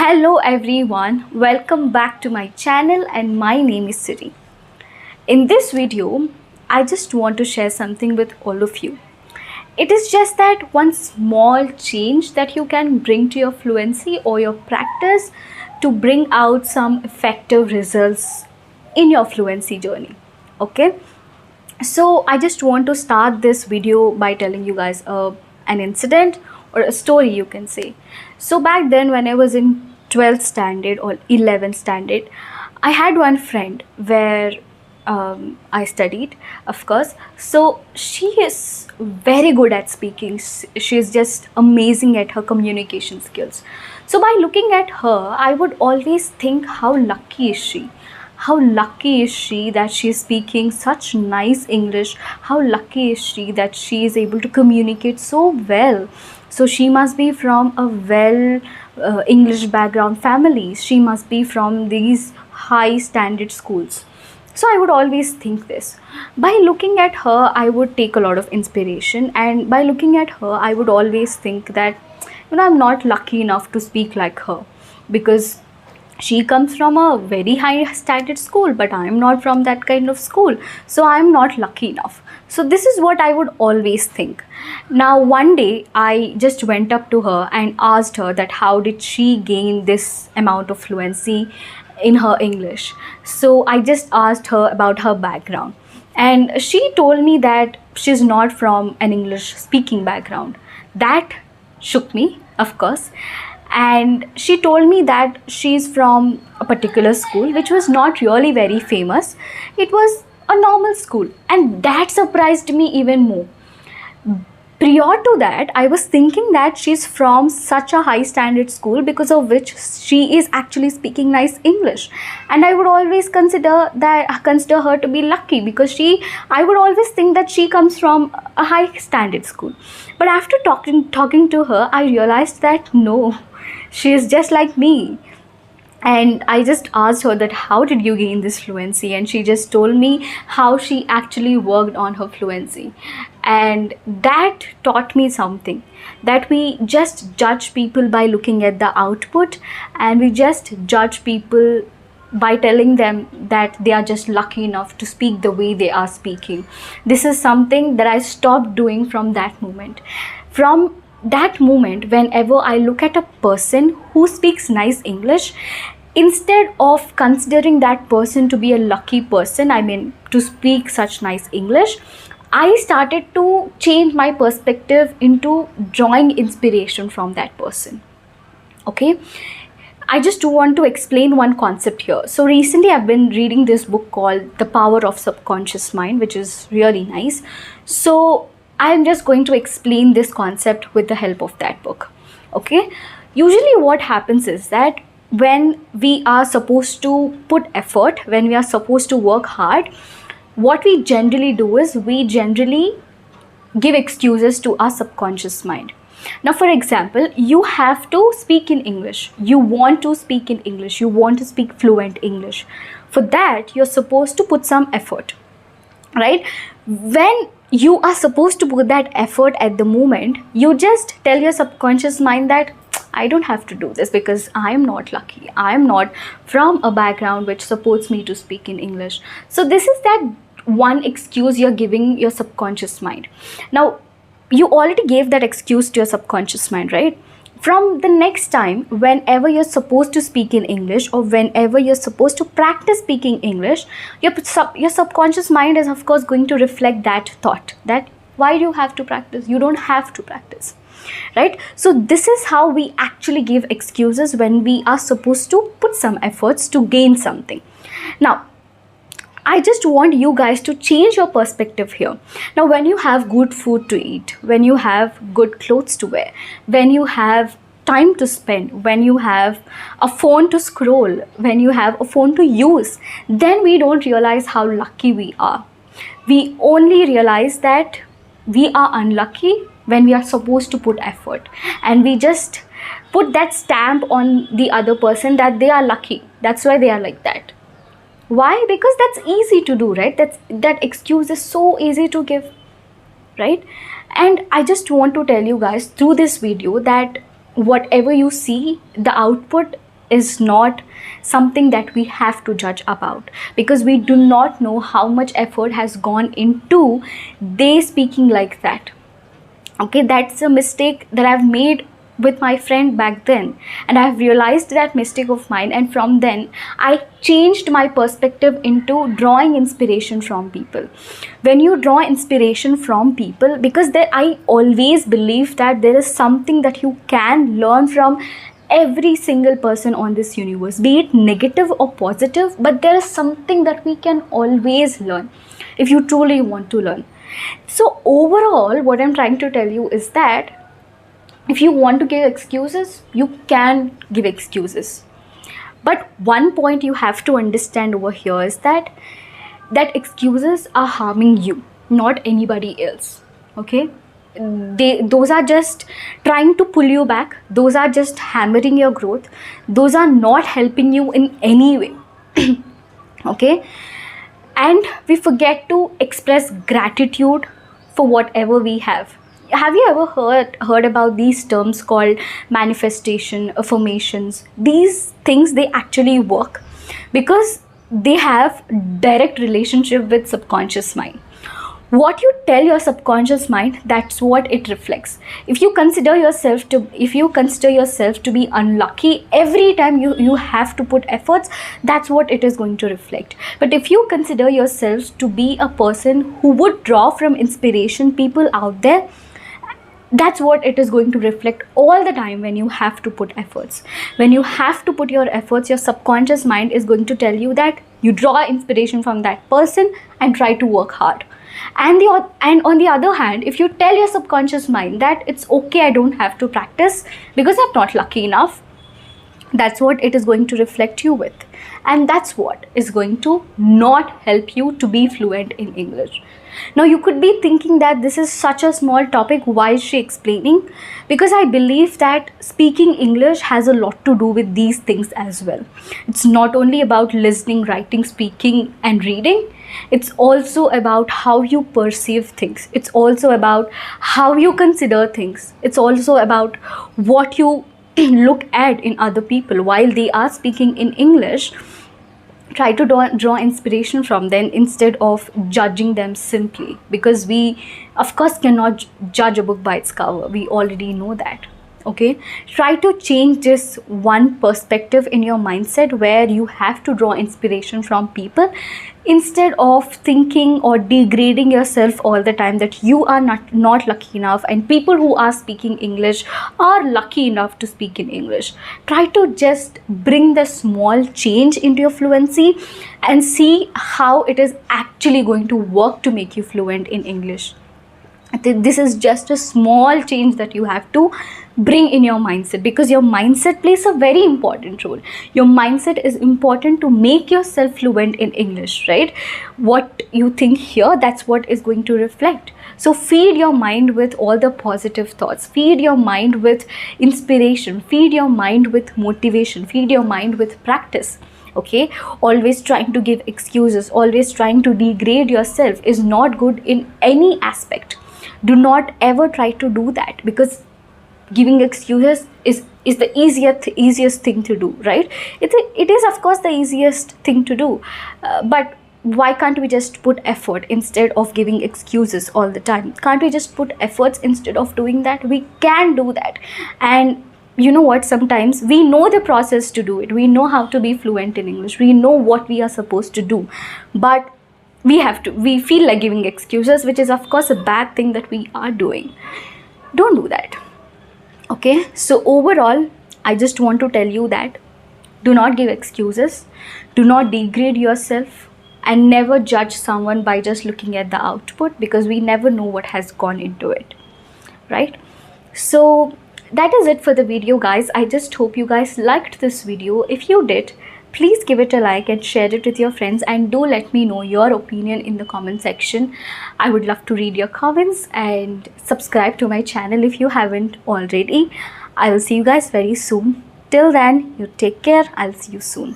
Hello everyone, welcome back to my channel and my name is Siri. In this video, I just want to share something with all of you. It is just that one small change that you can bring to your fluency or your practice to bring out some effective results in your fluency journey. Okay, so I just want to start this video by telling you guys an incident or a story, you can say. So back then when I was in 12th standard or 11th standard, I had one friend where I studied, of course. So she is very good at speaking. She is just amazing at her communication skills. So by looking at her, I would always think, how lucky is she? How lucky is she that she is speaking such nice English? How lucky is she that she is able to communicate so well? So she must be from a well English background family. She must be from these high standard schools. So I would always think this. By looking at her, I would take a lot of inspiration, and by looking at her, I would always think that, I'm not lucky enough to speak like her, because she comes from a very high standard school, but I am not from that kind of school, so I am not lucky enough. So this is what I would always think. Now one day I just went up to her and asked her that how did she gain this amount of fluency in her English. So I just asked her about her background, and she told me that she's not from an English speaking background. That shook me, of course. And she told me that she's from a particular school which was not really very famous. It was a normal school, and that surprised me even more. Prior to that, I was thinking that she's from such a high standard school because of which she is actually speaking nice English, and I would always consider her to be lucky, because I would always think that she comes from a high standard school. But after talking to her, I realized that no, she is just like me. And I just asked her that how did you gain this fluency, and she just told me how she actually worked on her fluency. And that taught me something, that we just judge people by looking at the output, and we just judge people by telling them that they are just lucky enough to speak the way they are speaking. This is something that I stopped doing from that moment. From that moment, whenever I look at a person who speaks nice English, instead of considering that person to be a lucky person, to speak such nice English, I started to change my perspective into drawing inspiration from that person. Okay, I just want to explain one concept here. So recently I've been reading this book called The Power of Subconscious Mind, which is really nice. So I'm just going to explain this concept with the help of that book. Okay, usually what happens is that when we are supposed to put effort, when we are supposed to work hard, what we generally do is we generally give excuses to our subconscious mind. Now, for example, you have to speak in English. You want to speak in English. You want to speak fluent English. For that, you're supposed to put some effort, right? When you are supposed to put that effort at the moment, you just tell your subconscious mind that I don't have to do this because I am not lucky. I am not from a background which supports me to speak in English. So this is that one excuse you're giving your subconscious mind. Now, you already gave that excuse to your subconscious mind, right? From the next time, whenever you're supposed to speak in English, or whenever you're supposed to practice speaking English, your subconscious mind is of course going to reflect that thought, that why do you have to practice? You don't have to practice, right? So this is how we actually give excuses when we are supposed to put some efforts to gain something. Now, I just want you guys to change your perspective here. Now, when you have good food to eat, when you have good clothes to wear, when you have time to spend, when you have a phone to scroll, when you have a phone to use, then we don't realize how lucky we are. We only realize that we are unlucky when we are supposed to put effort, and we just put that stamp on the other person that they are lucky. That's why they are like that. Why? Because that's easy to do, right? That excuse is so easy to give, right? And I just want to tell you guys through this video that whatever you see, the output is not something that we have to judge about, because we do not know how much effort has gone into they speaking like that. Okay, that's a mistake that I've made with my friend back then, and I've realized that mistake of mine, and from then I changed my perspective into drawing inspiration from people. When you draw inspiration from people, because there, I always believe that there is something that you can learn from every single person on this universe, be it negative or positive, but there is something that we can always learn if you truly want to learn. So overall, what I'm trying to tell you is that if you want to give excuses, you can give excuses. But one point you have to understand over here is that excuses are harming you, not anybody else. Okay? Those are just trying to pull you back. Those are just hammering your growth. Those are not helping you in any way. Okay? And we forget to express gratitude for whatever we have. Have you ever heard about these terms called manifestation, affirmations? These things, they actually work because they have direct relationship with subconscious mind. What you tell your subconscious mind, that's what it reflects. If you consider yourself to be unlucky every time you have to put efforts, that's what it is going to reflect. But if you consider yourself to be a person who would draw from inspiration, people out there, that's what it is going to reflect all the time. When you have to put efforts, when you have to put your efforts, your subconscious mind is going to tell you that you draw inspiration from that person and try to work hard. And on the other hand, if you tell your subconscious mind that it's okay, I don't have to practice because I'm not lucky enough, that's what it is going to reflect you with. And that's what is going to not help you to be fluent in English. Now you could be thinking that this is such a small topic, why is she explaining? Because I believe that speaking English has a lot to do with these things as well. It's not only about listening, writing, speaking and reading. It's also about how you perceive things. It's also about how you consider things. It's also about what you look at in other people while they are speaking in English. Try to draw inspiration from them instead of judging them simply, because we of course cannot judge a book by its cover. We already know that. Okay, try to change this one perspective in your mindset where you have to draw inspiration from people instead of thinking or degrading yourself all the time that you are not lucky enough and people who are speaking English are lucky enough to speak in English. Try to just bring the small change into your fluency and see how it is actually going to work to make you fluent in English. This is just a small change that you have to bring in your mindset, because your mindset plays a very important role. Your mindset is important to make yourself fluent in English, right? What you think here, that's what is going to reflect. So feed your mind with all the positive thoughts, feed your mind with inspiration, feed your mind with motivation, feed your mind with practice. Okay, always trying to give excuses, always trying to degrade yourself is not good in any aspect. Do not ever try to do that, because giving excuses is the easiest thing to do, right? It is of course the easiest thing to do, but why can't we just put effort instead of giving excuses all the time? Can't we just put efforts instead of doing that? We can do that. And you know what, sometimes we know the process to do it, we know how to be fluent in English, we know what we are supposed to do, but we feel like giving excuses, which is of course a bad thing that we are doing. Don't do that. Okay, so overall I just want to tell you that do not give excuses, do not degrade yourself, and never judge someone by just looking at the output, because we never know what has gone into it, right? So that is it for the video, guys. I just hope you guys liked this video. If you did, please give it a like and share it with your friends, and do let me know your opinion in the comment section. I would love to read your comments, and subscribe to my channel if you haven't already. I will see you guys very soon. Till then, you take care. I'll see you soon.